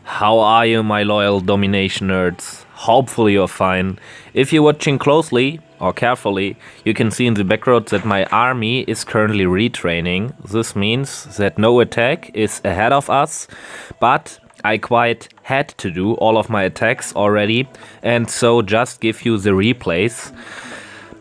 How are you, my loyal domination nerds? Hopefully you're fine. If you're watching closely or carefully, you can see in the background that my army is currently retraining. This means that no attack is ahead of us, but I quite had to do all of my attacks already, and so just give you the replays.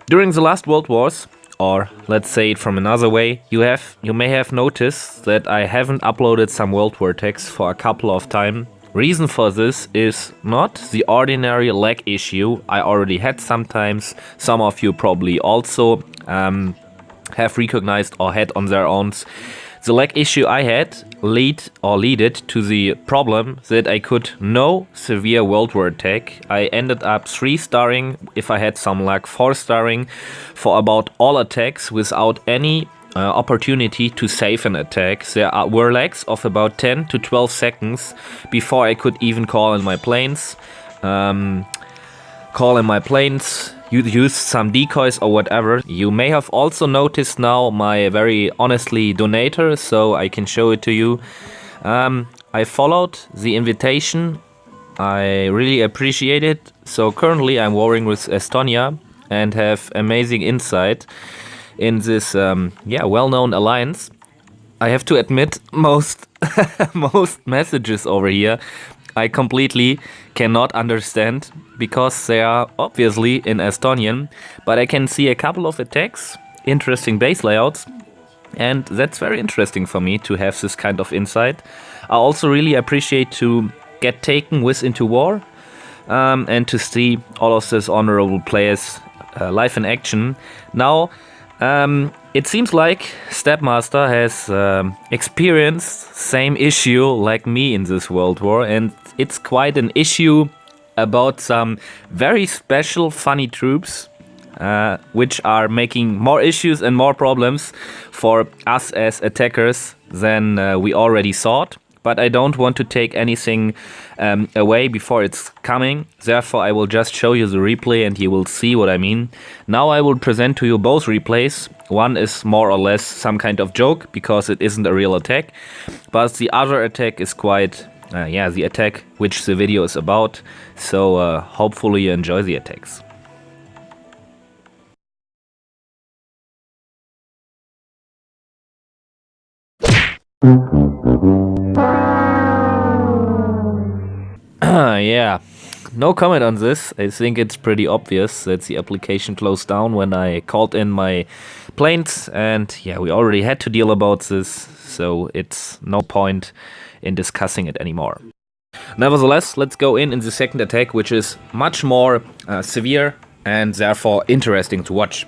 During the last World Wars, or let's say it from another way, you may have noticed that I haven't uploaded some World War attacks for a couple of time. Reason for this is not the ordinary lag issue I already had sometimes. Some of you probably also have recognized or had on their own. The lag issue I had leaded to the problem that I could no severe World War attack. I ended up 3-starring, if I had some luck 4-starring for about all attacks without any opportunity to save an attack. There were lags of about 10 to 12 seconds before I could even call in my planes. Use some decoys or whatever. You may have also noticed now my very honestly donator, so I can show it to you. I followed the invitation. I really appreciate it. So currently I'm warring with Estonia and have amazing insight in this well-known alliance. I have to admit, most messages over here I completely cannot understand because they are obviously in Estonian, but I can see a couple of attacks, interesting base layouts, and that's very interesting for me to have this kind of insight. I also really appreciate to get taken with into war and to see all of these honorable players live in action. Now, it seems like Stepmaster has experienced same issue like me in this World War, and it's quite an issue about some very special funny troops which are making more issues and more problems for us as attackers than we already thought. But I don't want to take anything away before it's coming. Therefore, I will just show you the replay and you will see what I mean. Now I will present to you both replays. One is more or less some kind of joke because it isn't a real attack. But the other attack is quite, the attack which the video is about. So hopefully you enjoy the attacks. Yeah, no comment on this. I think it's pretty obvious that the application closed down when I called in my planes, and yeah, we already had to deal about this, so it's no point in discussing it anymore. Nevertheless, let's go in the second attack, which is much more severe and therefore interesting to watch.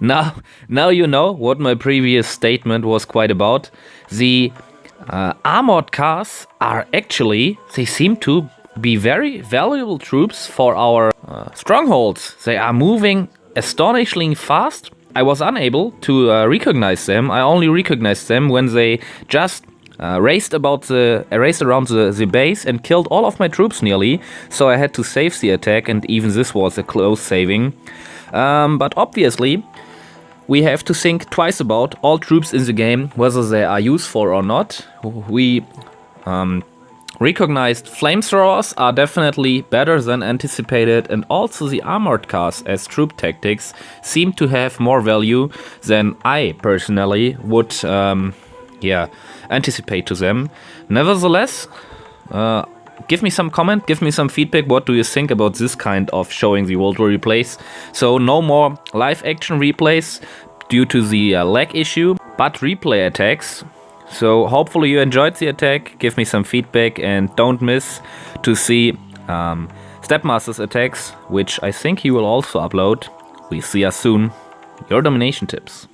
Now you know what my previous statement was quite about. The armored cars are actually, they seem to be very valuable troops for our strongholds. They are moving astonishingly fast. I was unable to recognize them. I only recognized them when they just raced around the base and killed all of my troops nearly. So I had to save the attack, and even this was a close saving. But obviously, we have to think twice about all troops in the game, whether they are useful or not. We recognized flamethrowers are definitely better than anticipated, and also the armored cars as troop tactics seem to have more value than I personally would anticipate to them. Nevertheless, give me some comment, give me some feedback. What do you think about this kind of showing the World War replays? So no more live action replays due to the lag issue, but replay attacks. So hopefully you enjoyed the attack, give me some feedback, and don't miss to see Stepmaster's attacks, which I think he will also upload. We see us soon. Your domination tips.